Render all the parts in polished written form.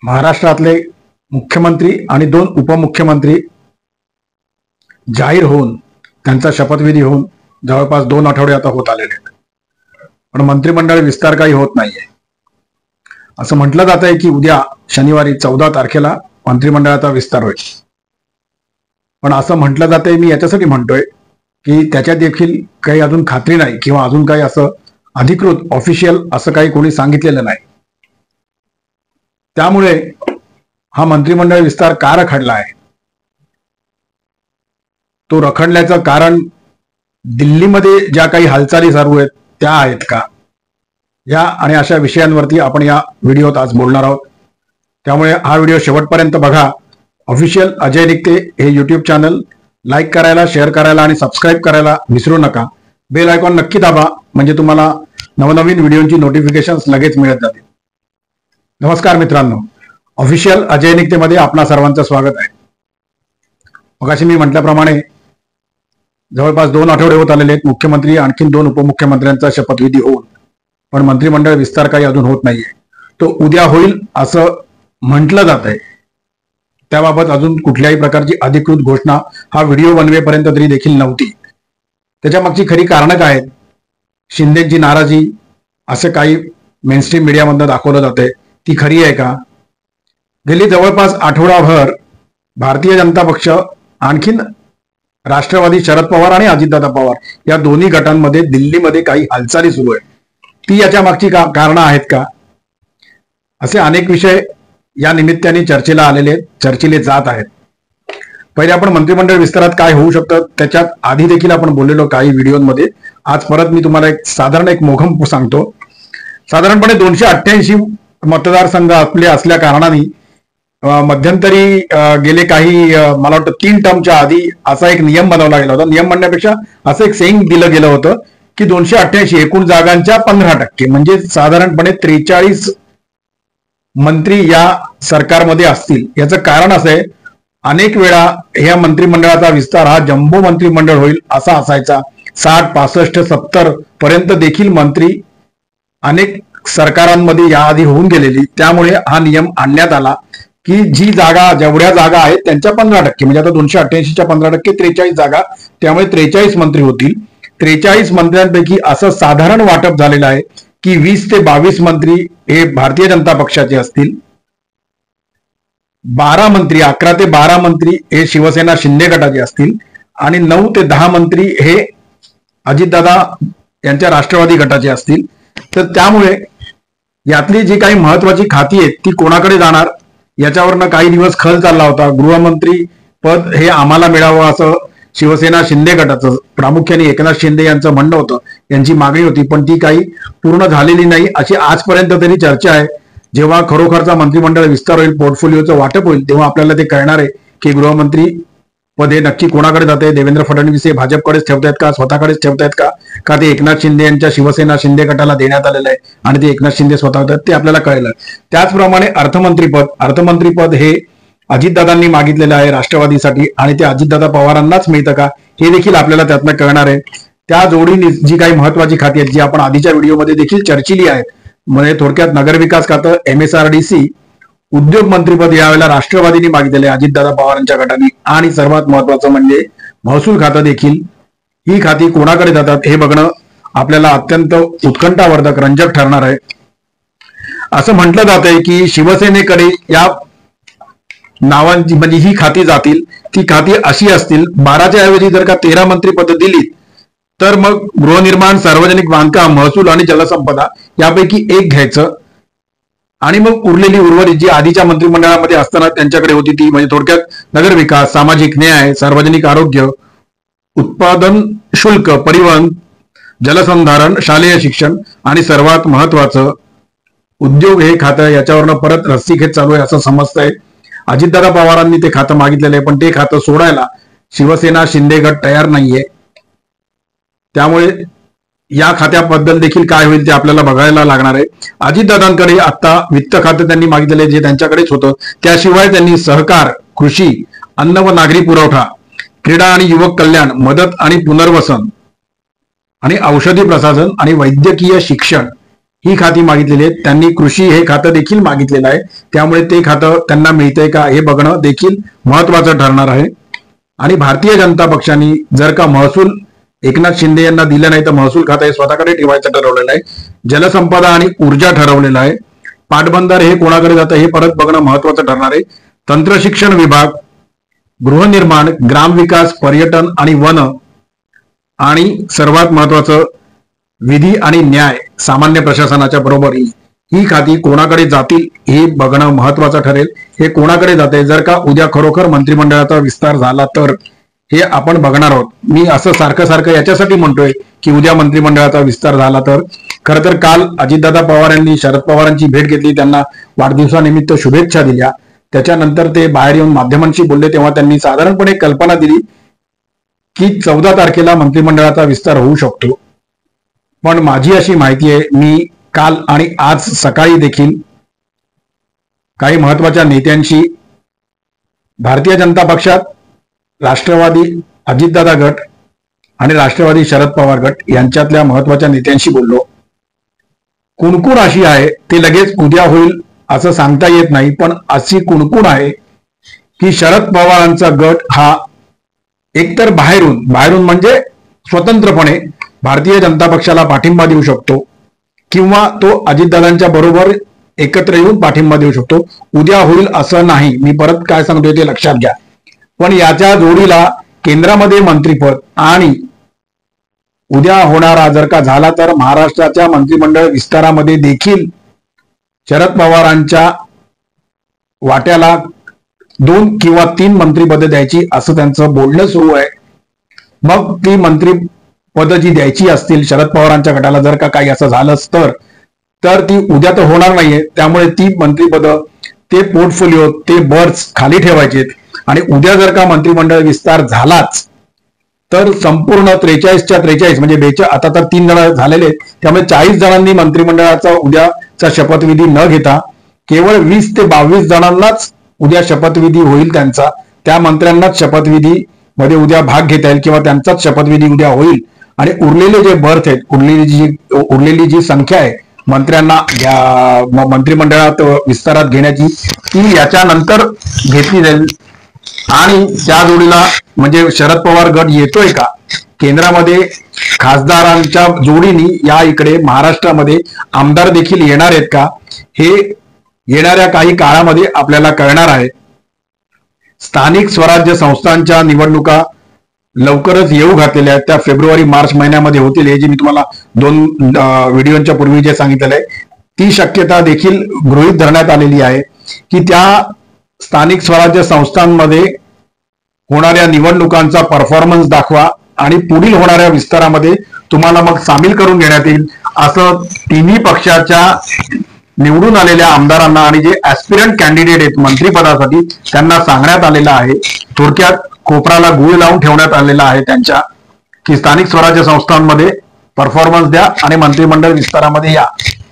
महाराष्ट्रातले मुख्यमंत्री आणि 2 उपमुख्यमंत्री जाहीर होऊन त्यांचा शपथविधी होऊन जवळपास 2 आठवडे आता होत आलेले आहेत, पण मंत्रिमंडळ विस्तार काही होत नाहीये. असं म्हटलं जात आहे की उद्या शनिवारी 14 तारखेला मंत्रिमंडळाचा विस्तार होईल, पण असं म्हटलं जात आहे, मी याच्यासाठी म्हणतोय की त्याच्यात देखील काही अजून खात्री नाही किंवा अजून काही असं अधिकृत ऑफिशियल असं काही कोणी सांगितलेलं नाही. त्यामुळे हा मंत्रिमंडळ विस्तार का रखडला आहे, तो रखडल्याचं कारण दिल्लीमध्ये ज्या काही हालचाली चालू आहेत त्या आहेत का, या आणि अशा विषयांवरती आपण या व्हिडिओत आज बोलणार आहोत. त्यामुळे हा व्हिडिओ शेवटपर्यंत बघा. ऑफिशियल अजय निकते हे यूट्यूब चॅनल लाईक करायला, शेअर करायला आणि सबस्क्राईब करायला विसरू नका. बेल आयकॉन नक्की दाबा, म्हणजे तुम्हाला नवनवीन व्हिडिओची नोटिफिकेशन्स लगेच मिळत जातील. नमस्कार मित्रांनो, ऑफिशियल अजय निकतेमध्ये आपणा सर्वांचं स्वागत आहे. मगाशी मी म्हटल्याप्रमाणे जवळपास 2 आठवडे होत आलेले आहेत. मुख्यमंत्री आणखीन 2 उपमुख्यमंत्र्यांचा शपथविधी होऊन पण मंत्रिमंडळ विस्तार काही अजून होत नाहीये. तो उद्या होईल असं म्हटलं जात आहे. त्याबाबत अजून कुठल्याही प्रकारची अधिकृत घोषणा हा व्हिडिओ बनवेपर्यंत तरी देखील नव्हती. त्याच्या मागची खरी कारणं काय आहेत? शिंदेची नाराजी असं काही मेनस्ट्रीम मीडियामधनं दाखवलं जाते, ती खरी आहे का? गेली जवळपास आठवडाभर भारतीय जनता पक्ष आणखीन राष्ट्रवादी शरद पवार आणि अजितदादा पवार या दोन्ही गटांमध्ये दिल्लीमध्ये काही हालचाली सुरू आहे, ती याच्या मागची कारणं आहेत का? असे अनेक विषय या निमित्ताने चर्चेला चर्चेले जात आहेत. पहिले आपण मंत्रिमंडळ विस्तारात काय होऊ शकतं त्याच्यात आधी देखील आपण बोललेलो काही व्हिडिओमध्ये. आज परत मी तुम्हाला साधारण एक मोघम सांगतो. साधारणपणे 288 मतदारसंघ आपले असल्या कारणाने मध्यंतरी गेले काही मला वाटतं 3 टर्मच्या आधी असा एक नियम बनवला गेला होता. नियम म्हणण्यापेक्षा असं एक सेइंग दिलं गेलं होतं की 288 एकूण जागांच्या 15% म्हणजे साधारणपणे 43 मंत्री या सरकारमध्ये असतील. याचं कारण असं आहे, अनेक वेळा या मंत्रिमंडळाचा विस्तार हा जम्बो मंत्रिमंडळ होईल असा असायचा. 60, 65, 70 पर्यंत देखील मंत्री अनेक सरकारांमध्ये याआधी होऊन गेलेली. त्यामुळे हा नियम आणण्यात आला की जी जागा जेवढ्या जागा आहेत त्यांच्या 15% म्हणजे आता 288च्या 15% 43 जागा, त्यामुळे 43 मंत्री होतील. 43 मंत्र्यांपैकी असं साधारण वाटप झालेलं आहे की 20 ते 22 मंत्री हे भारतीय जनता पक्षाचे असतील. 12 मंत्री 11 ते 12 मंत्री हे शिवसेना शिंदे गटाचे असतील आणि 9 ते 10 मंत्री हे अजितदादा यांच्या राष्ट्रवादी गटाचे असतील. तर त्यामुळे यातली जी काही महत्वाची खाती आहेत ती कोणाकडे जाणार याच्यावरनं काही दिवस खल चालला होता. गृहमंत्री पद हे आम्हाला मिळावं असं शिवसेना शिंदे गटाचं प्रामुख्याने एकनाथ शिंदे यांचं म्हणणं होतं, यांची मागणी होती, पण ती काही पूर्ण झालेली नाही अशी आजपर्यंत तरी चर्चा आहे. जेव्हा खरोखरचा मंत्रिमंडळ विस्तार होईल, पोर्टफोलिओचं वाटप होईल, तेव्हा आपल्याला ते कळणार आहे की गृहमंत्री पद हे नक्की कोणाकडे जाते. देवेंद्र फडणवीस हे भाजपकडेच ठेवतायत का, स्वतःकडेच ठेवतायत का ते एकनाथ शिंदे यांच्या शिवसेना शिंदे गटाला देण्यात आलेलं आहे आणि ते एकनाथ शिंदे स्वतः होतात, ते आपल्याला कळलं. त्याचप्रमाणे अर्थमंत्रीपद हे अजितदादांनी मागितलेलं आहे राष्ट्रवादीसाठी आणि ते अजितदादा पवारांनाच मिळतं का हे देखील आपल्याला त्यातनं कळणार आहे. त्या जोडीने जी काही महत्वाची खाती आहेत जी आपण आधीच्या व्हिडिओमध्ये देखील चर्चिली आहेत, म्हणजे थोडक्यात नगरविकास खातं, MSRDC, उद्योग मंत्रीपद यावेळेला राष्ट्रवादीने मागितलेले अजितदादा पवारांच्या गटाने आणि सर्वात महत्वाचं म्हणजे महसूल खातं देखील. ही खाती कोणाकडे जातात हे बघणं आपल्याला अत्यंत उत्कंठावर्धक रंजक ठरणार आहे. असं म्हटलं जात आहे की शिवसेनेकडे या नावांची म्हणजे ही खाती जातील. ती खाती अशी असतील, 12च्या ऐवजी जर का 13 मंत्रीपद दिली तर मग गृहनिर्माण, सार्वजनिक बांधकाम, महसूल आणि जलसंपदा यापैकी एक घ्यायचं आणि मग उर्वरित जी आधीच्या मंत्रिमंडळामध्ये असताना त्यांच्याकडे होती ती म्हणजे थोडक्यात नगरविकास, सामाजिक न्याय, सार्वजनिक आरोग्य, उत्पादन शुल्क, परिवहन, जलसंधारण, शालेय शिक्षण आणि सर्वात महत्वाचं उद्योग हे खातं. याच्यावरनं परत रस्सीखेच चालू आहे असं समजतंय. अजितदादा पवारांनी ते खातं मागितलेलं आहे, पण ते खातं सोडायला शिवसेना शिंदे गट तयार नाहीये. त्यामुळे या खात्याबद्दल देखील काय होईल ते आपल्याला बघायला लागणार आहे. अजितदादांकडे आता वित्त खातं त्यांनी मागितलेले जे त्यांच्याकडेच होतं. त्याशिवाय त्यांनी सहकार, कृषी, अन्न व नागरी पुरवठा, क्रीडा आणि युवक कल्याण, मदत आणि पुनर्वसन आणि औषधी प्रशासन आणि वैद्यकीय शिक्षण ही खाती मागितलेली आहेत. त्यांनी कृषी हे खातं देखील मागितलेलं आहे. त्यामुळे ते खातं त्यांना मिळतंय का हे बघणं देखील महत्वाचं ठरणार आहे. आणि भारतीय जनता पक्षाने जर का महसूल एकनाथ शिंदे यांना दिलं नाही तर महसूल खातं हे स्वतःकडे ठेवायचं ठरवलेलं आहे. जलसंपदा आणि ऊर्जा ठरवलेलं आहे. पाटबंधार हे कोणाकडे जातं हे परत बघणं महत्वाचं ठरणार आहे. तंत्रशिक्षण विभाग, गृहनिर्माण, ग्रामविकास, पर्यटन आणि वन, आणि सर्वात महत्वाचं विधी आणि न्याय, सामान्य प्रशासनाच्या बरोबर ही खाती कोणाकडे जातील हे बघणं महत्वाचं ठरेल. हे कोणाकडे जाते, जर का उद्या खरोखर मंत्रिमंडळाचा विस्तार झाला तर हे आपण बघणार आहोत. मी असं सारखं याच्यासाठी म्हणतोय की उद्या मंत्रिमंडळाचा विस्तार झाला तर. खरं तर काल अजितदादा पवार यांनी शरद पवारांची भेट घेतली, त्यांना वाढदिवसानिमित्त शुभेच्छा दिल्या. त्याच्यानंतर ते बाहेर येऊन माध्यमांशी बोलले, तेव्हा त्यांनी साधारणपणे कल्पना दिली की 14 तारखेला मंत्रिमंडळाचा विस्तार होऊ शकतो. पण माझी अशी माहिती आहे, मी काल आणि आज सकाळी देखील काही महत्वाच्या नेत्यांशी भारतीय जनता पक्षात राष्ट्रवादी अजितदादा गट आणि राष्ट्रवादी शरद पवार गट यांच्यातल्या महत्वाच्या नेत्यांशी बोललो. कुणकुण अशी आहे, ते लगेच उद्या होईल असं सांगता येत नाही, पण अशी कुणकुण आहे की शरद पवारांचा गट हा एकतर बाहेरून म्हणजे स्वतंत्रपणे भारतीय जनता पक्षाला पाठिंबा देऊ शकतो, किंवा तो अजितदादांच्या बरोबर एकत्र येऊन पाठिंबा देऊ शकतो. उद्या होईल असं नाही, मी परत काय सांगतोय ते लक्षात घ्या. पण याच्या जोडीला केंद्रामध्ये मंत्रिपद आणि उद्या होणारा जर का झाला तर महाराष्ट्राच्या मंत्रिमंडळ विस्तारामध्ये देखील शरद पवारांच्या वाट्याला 2 किंवा 3 मंत्रिपद द्यायची असं त्यांचं बोलणं सुरू आहे. मग ती मंत्रिपद जी द्यायची असतील शरद पवारांच्या गटाला, जर का काही असं झालंच तर ती उद्या तर होणार नाहीये. त्यामुळे ती मंत्रिपद, ते पोर्टफोलिओ, ते बर्ड्स खाली ठेवायचे. आणि उद्या जर का मंत्रिमंडळ विस्तार झालाच तर संपूर्ण 43च्या 43 म्हणजे आता तर 3 जण झालेले आहेत, त्यामुळे 40 जणांनी मंत्रिमंडळाचा उद्याचा शपथविधी न घेता केवळ 20 ते 22 जणांनाच उद्या शपथविधी होईल त्यांचा. त्या मंत्र्यांनाच शपथविधी मध्ये उद्या भाग घेता येईल किंवा त्यांचाच शपथविधी उद्या होईल. आणि उरलेले जे बर्थ आहेत, उरलेली जी संख्या आहे मंत्र्यांना मंत्रिमंडळात विस्तारात घेण्याची, ती याच्यानंतर घेतली जाईल. आणि त्या जोडीला म्हणजे शरद पवार गट येतोय का, केंद्रामध्ये खासदारांच्या जोडीने या इकडे महाराष्ट्रामध्ये आमदार देखील येणार आहेत का, हे येणाऱ्या काही काळामध्ये आपल्याला कळणार आहे. स्थानिक स्वराज्य संस्थांच्या निवडणुका लवकरच येऊ घातलेल्या आहेत, त्या फेब्रुवारी-मार्च महिन्यामध्ये होतील. हे जे मी तुम्हाला 2 व्हिडिओच्या पूर्वी जे सांगितलेलं आहे, ती शक्यता देखील गृहीत धरण्यात आलेली आहे की त्या स्थानिक स्वराज्य संस्थांमध्ये होणाऱ्या निवडणुकांचा परफॉर्मन्स दाखवा आणि पुढील होणाऱ्या विस्तारामध्ये तुम्हाला मग सामील करून घेण्यात येईल, असं तिन्ही पक्षाच्या निवडून आलेल्या आमदारांना आणि जे ऍस्पिरंट कॅन्डिडेट आहेत मंत्रिपदासाठी त्यांना सांगण्यात आलेलं आहे. थोडक्यात कोपराला गुळ लावून ठेवण्यात आलेला आहे त्यांच्या, की स्थानिक स्वराज्य संस्थांमध्ये परफॉर्मन्स द्या आणि मंत्रिमंडळ विस्तारामध्ये या.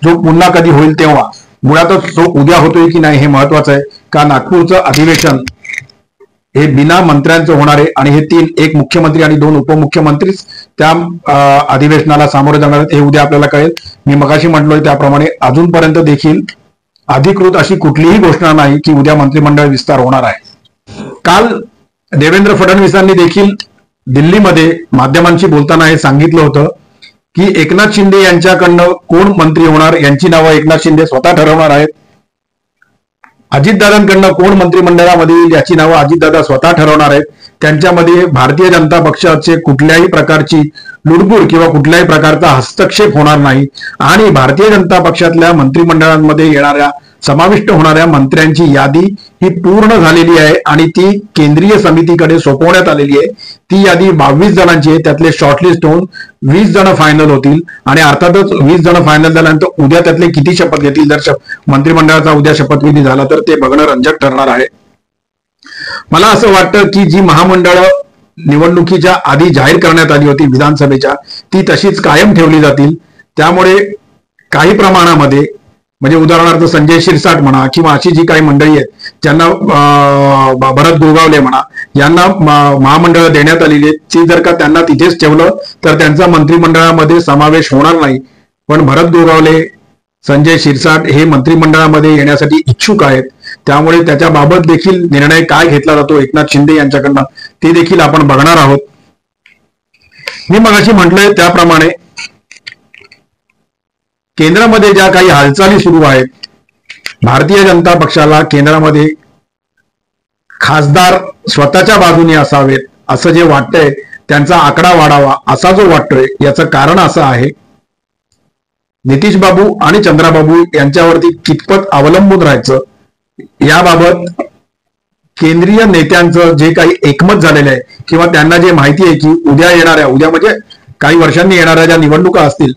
जो पुन्हा कधी होईल तेव्हा, मुळातच जो उद्या होतोय की नाही हे महत्वाचं आहे. का नागपूरचं अधिवेशन हे बिना मंत्र्यांचं होणार आहे आणि हे 3, एक मुख्यमंत्री आणि 2 उपमुख्यमंत्रीच त्या अधिवेशनाला सामोरे जाणार आहेत. हे उद्या आपल्याला कळेल. मी मगाशी म्हटलोय त्याप्रमाणे अजूनपर्यंत देखील अधिकृत अशी कुठलीही घोषणा नाही की उद्या मंत्रिमंडळ विस्तार होणार आहे. काल देवेंद्र फडणवीसांनी देखील दिल्लीमध्ये माध्यमांशी बोलताना हे सांगितलं होतं की एकनाथ शिंदे यांच्याकडनं कोण मंत्री होणार यांची नावं एकनाथ शिंदे स्वतः ठरवणार आहेत. अजितदादांकडनं कोण मंत्रिमंडळामध्ये येईल याची नावं अजितदादा स्वतः ठरवणार आहेत. त्यांच्यामध्ये भारतीय जनता पक्षाचे कुठल्याही प्रकारची लुडबुड किंवा कुठल्याही प्रकारचा हस्तक्षेप होणार नाही. आणि भारतीय जनता पक्षातल्या मंत्रिमंडळांमध्ये येणाऱ्या समाविष्ट होणाऱ्या मंत्र्यांची यादी ही पूर्ण झालेली आहे आणि ती केंद्रीय समितीकडे सोपवण्यात आलेली आहे. ती यादी 22 जणांची आहे. त्यातले शॉर्टलिस्ट होऊन 20 जण फायनल होतील. आणि अर्थातच 20 जण फायनल झाल्यानंतर उद्या त्यातले किती शपथ घेतील, जर मंत्रिमंडळाचा उद्या शपथविधी झाला तर ते बघणं रंजक ठरणार आहे. मला असं वाटतं की जी महामंडळ निवडणुकीच्या आधी जाहीर करण्यात आली होती विधानसभेच्या, ती तशीच कायम ठेवली जातील. त्यामुळे काही प्रमाणामध्ये म्हणजे उदाहरणार्थ संजय शिरसाट म्हणा किंवा अशी जी काही मंडळी आहेत ज्यांना भरत गोगावले म्हणा यांना महामंडळ देण्यात आलेली आहे, ती जर का त्यांना तिथेच ठेवलं तर त्यांचा मंत्रिमंडळामध्ये समावेश होणार नाही. पण भरत गोगावले, संजय शिरसाट हे मंत्रिमंडळामध्ये येण्यासाठी इच्छुक आहेत. त्यामुळे त्याच्याबाबत देखील निर्णय काय घेतला जातो एकनाथ शिंदे यांच्याकडनं ते देखील आपण बघणार आहोत. मी मगाशी म्हटलंय त्याप्रमाणे केंद्रामध्ये ज्या काही हालचाली सुरू आहेत, भारतीय जनता पक्षाला केंद्रामध्ये खासदार स्वतःच्या बाजूने असावेत असं जे वाटतंय, त्यांचा आकडा वाढावा असा जो वाटतोय, याचं कारण असं आहे नितीश बाबू आणि चंद्राबाबू यांच्यावरती कितपत अवलंबून राहायचं याबाबत केंद्रीय नेत्यांचं जे काही एकमत झालेलं आहे किंवा त्यांना जे माहिती आहे की उद्या म्हणजे काही वर्षांनी येणाऱ्या ज्या निवडणुका असतील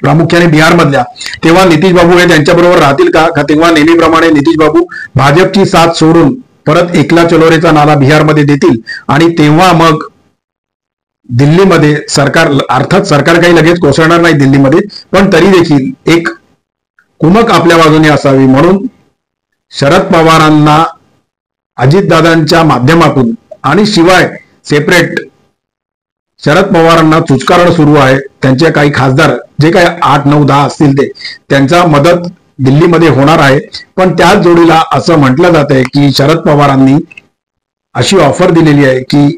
प्रामुख्याने बिहारमधल्या, तेव्हा नितीश बाबू हे त्यांच्याबरोबर राहतील का तेव्हा नेहमीप्रमाणे नितीश बाबू भाजपची साथ सोडून परत एकला चलोरेचा नारा बिहारमध्ये देतील आणि तेव्हा मग दिल्लीमध्ये सरकार, अर्थात सरकार काही लगेच कोसळणार नाही दिल्लीमध्ये, पण तरी देखील एक कुमक आपल्या बाजूने असावी म्हणून शरद पवारांना अजितदादांच्या माध्यमातून आणि शिवाय सेपरेट शरद पवारांना चुचकारण सुरू आहे. त्यांचे काही खासदार जे काही 8, 9, 10 असतील त्यांचा मदत दिल्लीमध्ये होणार आहे. पण त्याच जोडीला असं म्हटलं जात आहे की शरद पवारांनी अशी ऑफर दिलेली आहे की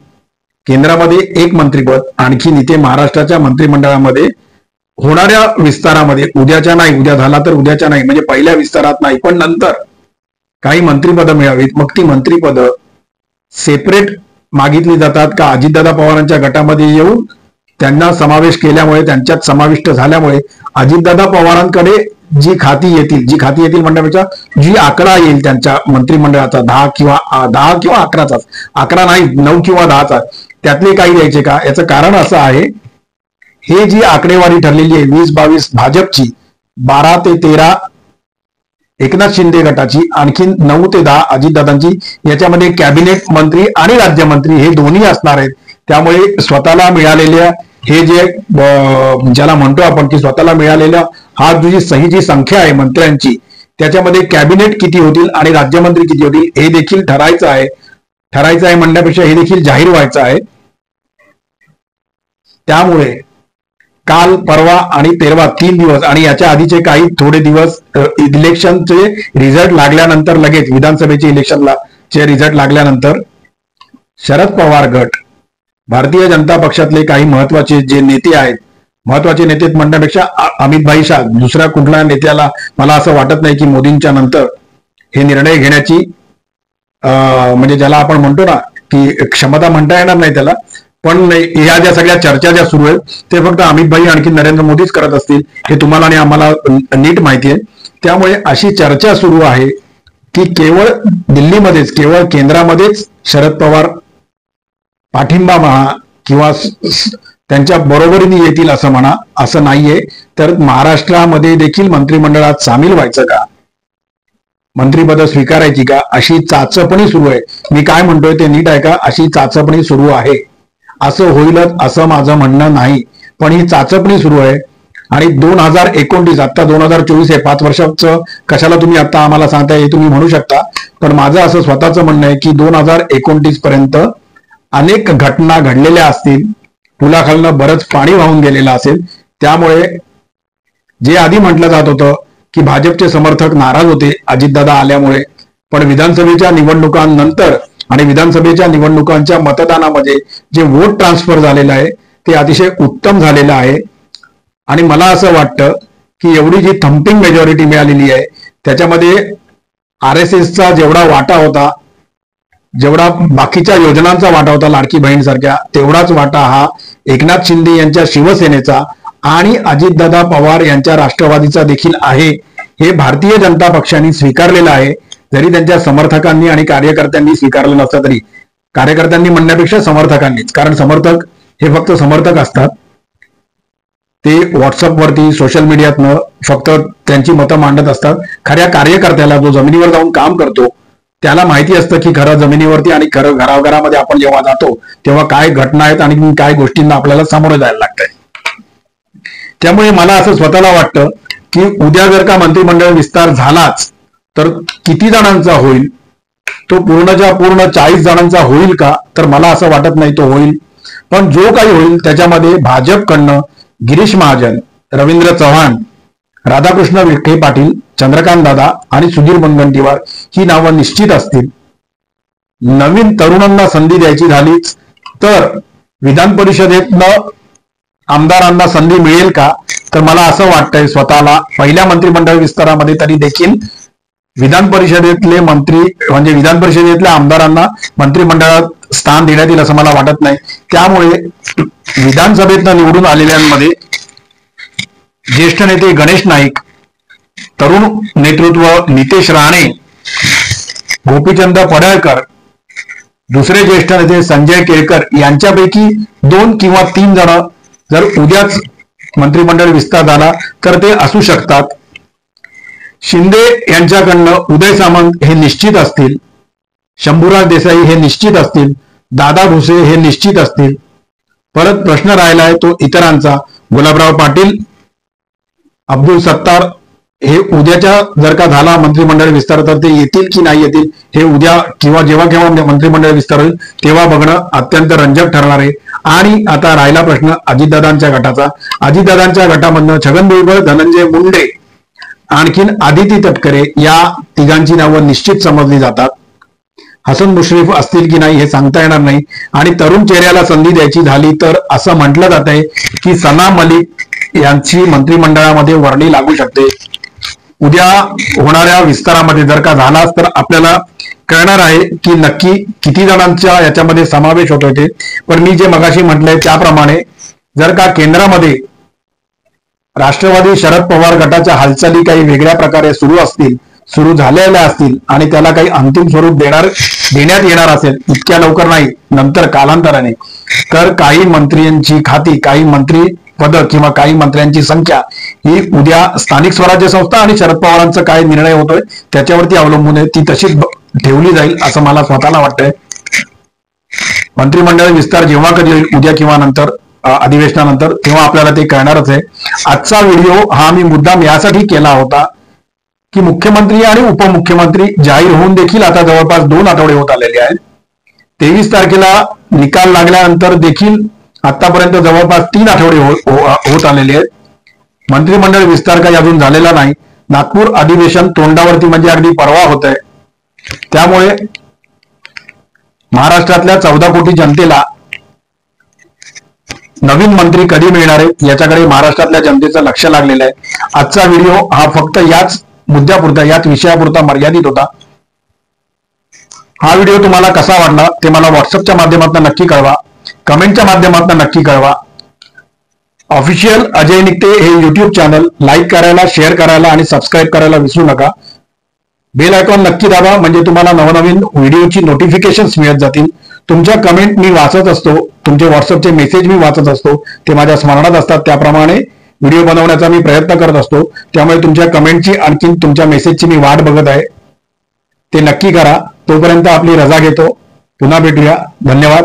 केंद्रामध्ये एक मंत्रिपद आणखी इथे महाराष्ट्राच्या मंत्रिमंडळामध्ये होणाऱ्या विस्तारामध्ये उद्याच्या नाही, उद्या झाला तर उद्याच्या नाही म्हणजे पहिल्या विस्तारात नाही, पण नंतर काही मंत्रिपदं मिळावीत. मग ती मंत्रिपदं सेपरेट मागितली जातात का अजितदादा पवारांच्या गटामध्ये येऊन त्यांना समावेश केल्यामुळे, त्यांच्यात समाविष्ट झाल्यामुळे अजितदादा पवारांकडे जी खाती येतील म्हणण्यापेक्षा जी आकडा येईल त्यांच्या मंत्रिमंडळाचा 10 किंवा 11चाच, 11 नाही 9 किंवा 10चा, त्यातले काही द्यायचे का? याचं कारण असं आहे, हे जी आकडेवारी ठरलेली आहे 20-22 भाजपची, 12 ते 13 एकनाथ शिंदे गटाची, आणखी 9 ते 10 अजितदादांची, याच्यामध्ये कॅबिनेट मंत्री आणि राज्यमंत्री हे दोन्ही असणार आहेत. त्यामुळे स्वतःला मिळालेल्या हे जे ज्याला म्हणतो आपण की स्वतःला मिळालेल्या हा जी जी संख्या आहे मंत्र्यांची, त्याच्यामध्ये कॅबिनेट किती होतील आणि राज्यमंत्री किती होतील हे देखील ठरायचं आहे म्हणण्यापेक्षा हे देखील जाहीर व्हायचं आहे. त्यामुळे काल, परवा आणि 13 3 दिवस आणि याच्या आधीचे काही थोडे दिवस इलेक्शनचे रिझल्ट लागल्यानंतर, लगेच विधानसभेचे इलेक्शनचे रिझल्ट लागल्यानंतर शरद पवार गट, भारतीय जनता पक्षातले काही महत्वाचे जे नेते आहेत, महत्वाचे नेते म्हणण्यापेक्षा अमित भाई शाह, दुसऱ्या कुठल्या नेत्याला मला असं वाटत नाही की मोदींच्या नंतर हे निर्णय घेण्याची म्हणजे ज्याला आपण म्हणतो ना की क्षमता म्हणता येणार नाही त्याला, पण ह्या ज्या सगळ्या चर्चा ज्या सुरू आहेत ते फक्त अमित भाई आणखी नरेंद्र मोदीच करत असतील हे तुम्हाला आणि आम्हाला नीट माहिती आहे. त्यामुळे अशी चर्चा सुरू आहे की केवळ दिल्लीमध्येच, केवळ केंद्रामध्येच शरद पवार पाठिंबा म्हणा किंवा त्यांच्या बरोबरीने येतील असं म्हणा, असं नाहीये. तर महाराष्ट्रामध्ये देखील मंत्रिमंडळात सामील व्हायचं का, मंत्रिपद स्वीकारायची का, अशी चाचपणी सुरू आहे. मी काय म्हणतोय ते नीट आहे का, अशी चाचपणी सुरू आहे. असं होईलच असं माझं म्हणणं नाही, पण ही चाचपणी सुरू आहे. आणि 2029, आता 2024 आहे, 5 वर्षाचं कशाला तुम्ही आता आम्हाला सांगताय हे तुम्ही म्हणू शकता, पण माझं असं स्वतःचं म्हणणं आहे की 2029 पर्यंत अनेक घटना घडलेल्या असतील, पुलाखालनं बरंच पाणी वाहून गेलेलं असेल. त्यामुळे जे आधी म्हटलं जात होतं की भाजपचे समर्थक नाराज होते अजितदादा आल्यामुळे, पण विधानसभेच्या निवडणुकांनंतर आणि विधानसभेच्या निवडणुकांच्या मतदानामध्ये जे वोट ट्रान्सफर झालेलं आहे ते अतिशय उत्तम झालेलं आहे. आणि मला असं वाटतं की एवढी जी थम्पिंग मेजॉरिटी मिळालेली आहे त्याच्यामध्ये RSSचा जेवढा वाटा होता, जेवढा बाकीच्या योजनांचा वाटा होता लाडकी बहीण सारख्या, तेवढाच वाटा हा एकनाथ शिंदे यांच्या शिवसेनेचा आणि अजितदादा पवार यांच्या राष्ट्रवादीचा देखील आहे. हे भारतीय जनता पक्षाने स्वीकारलेलं आहे. जरी त्यांच्या समर्थकांनी आणि कार्यकर्त्यांनी स्वीकारलं नसतं तरी, कार्यकर्त्यांनी म्हणण्यापेक्षा समर्थकांनीच, कारण समर्थक हे फक्त समर्थक असतात, ते व्हॉट्सअपवरती सोशल मीडियातनं फक्त त्यांची मतं मांडत असतात. खऱ्या कार्यकर्त्याला जो जमिनीवर जाऊन काम करतो त्याला माहिती असतं की खरं जमिनीवरती आणि खरं घराघरामध्ये आपण जेव्हा जातो तेव्हा काय घटना आहेत आणि काय गोष्टींना आपल्याला सामोरं जायला लागतंय. त्यामुळे मला असं स्वतःला वाटतं की उद्या जर का मंत्रिमंडळ विस्तार झालाच तर किती जणांचा होईल, तो पूर्णच्या पूर्ण 40 जणांचा होईल का, तर मला असं वाटत नाही तो होईल. पण जो काही होईल त्याच्यामध्ये भाजपकडनं गिरीश महाजन, रवींद्र चव्हाण राधाकृष्ण विखे पाटील, चंद्रकांत दादा आणि सुधीर मुनगंटीवार ही नावं निश्चित असतील. नवीन तरुणांना संधी द्यायची झालीच तर विधान परिषदेतनं आमदारांना संधी मिळेल का? तर मला असं वाटतंय स्वतःला पहिल्या मंत्रिमंडळ विस्तारामध्ये तरी देखील विधान परिषदेतले मंत्री म्हणजे विधान परिषदेतल्या आमदारांना मंत्रिमंडळात स्थान देण्यात येईल असं मला वाटत नाही. त्यामुळे विधानसभेतनं निवडून आलेल्यांमध्ये ज्येष्ठ नेते गणेश नाईक, तरुण नेतृत्व नितेश राणे, गोपीचंद पडळकर, दुसरे ज्येष्ठ नेते संजय केळकर यांच्यापैकी 2 किंवा 3 जण जर उद्याच मंत्रिमंडळ विस्तार झाला तर ते असू शकतात. शिंदे यांच्याकडनं उदय सामंत हे निश्चित असतील, शंभूराज देसाई हे निश्चित असतील, दादा भुसे हे निश्चित असतील. परत प्रश्न राहिलाय तो इतरांचा. गुलाबराव पाटील, अब्दुल सत्तार हे उद्याच्या जर का झाला मंत्रिमंडळ विस्तार तर ते येतील की नाही येतील हे उद्या किंवा जेव्हा केव्हा मंत्रिमंडळ विस्तार होईल तेव्हा बघणं अत्यंत रंजक ठरणार आहे. आणि आता राहिला प्रश्न अजितदादांच्या गटाचा. अजितदादांच्या गटामधनं छगन भुजबळ, धनंजय मुंडे, आणखीन आदिती तटकरे या तिघांची नावं निश्चित समजली जातात. हसन मुश्रीफ असतील की नाही हे सांगता येणार नाही. आणि तरुण चेहऱ्याला संधी द्यायची झाली तर असं म्हटलं जात आहे की सना मलिक यांची मंत्रिमंडळामध्ये वर्णी लागू शकते. उद्या होणाऱ्या विस्तारामध्ये जर का झालाच तर आपल्याला कळणार आहे की नक्की किती जणांच्या याच्यामध्ये समावेश होतोय ते. पण मी जे मगाशी म्हटलंय त्याप्रमाणे जर का केंद्रामध्ये राष्ट्रवादी शरद पवार गटाच्या हालचाली काही वेगळ्या प्रकारे सुरू झालेल्या असतील आणि त्याला काही अंतिम स्वरूप देण्यात येणार असेल, इतक्या लवकर नाही, नंतर कालांतराने, तर काही मंत्र्यांची खाती, काही मंत्री पद किंवा काही मंत्र्यांची संख्या ही उद्या स्थानिक स्वराज्य संस्था आणि शरद पवारांचा काय निर्णय होतोय त्याच्यावरती अवलंबून आहे. ती तशीच ठेवली जाईल असं मला स्वतःला वाटतंय. मंत्रिमंडळ विस्तार जेव्हा कधी होईल उद्या किंवा नंतर अधिवेशनानंतर तेव्हा आपल्याला ते कळणारच आहे. आजचा व्हिडिओ हा मी मुद्दाम यासाठी केला होता की मुख्यमंत्री आणि उपमुख्यमंत्री जाहीर होऊन देखील आता जवळपास 2 आठवडे होत आलेले आहेत. 23 तारखेला निकाल लागल्यानंतर देखील आतापर्यंत जवळपास 3 आठवडे होत आलेले आहेत. मंत्रिमंडळ विस्तार काही अजून झालेला नाही. नागपूर अधिवेशन तोंडावरती म्हणजे अगदी परवा होत आहे. त्यामुळे महाराष्ट्रातल्या 14 कोटी जनतेला नवीन मंत्री कधी मिळणार आहेत याच्याकडे महाराष्ट्रातल्या जनतेचं लक्ष लागलेलं आहे. आजचा व्हिडिओ हा फक्त याच मुद्द्यापुरता, याच विषयापुरता मर्यादित होता. हा व्हिडिओ तुम्हाला कसा वाटला ते मला व्हॉट्सअपच्या माध्यमातून नक्की कळवा, कमेंटच्या माध्यमातून नक्की कळवा. ऑफिशियल अजय निकटे हे युट्यूब चॅनल लाईक करायला, शेअर करायला आणि सबस्क्राईब करायला विसरू नका. बेल आयकॉन नक्की दाबा म्हणजे तुम्हाला नवनवीन व्हिडिओची नोटिफिकेशन्स मिळत जातील. तुमच्या कमेंट मी वाचत असतो, तुमचे व्हॉट्सअपचे मेसेज मी वाचत असतो, ते माझ्या स्मरणात असतात. त्याप्रमाणे व्हिडिओ बनवण्याचा मी प्रयत्न करत असतो. त्यामुळे तुमच्या कमेंटची आणखी तुमच्या मेसेजची मी वाट बघत आहे. ते नक्की करा. तोपर्यंत आपली रजा घेतो. पुन्हा भेटूया. धन्यवाद.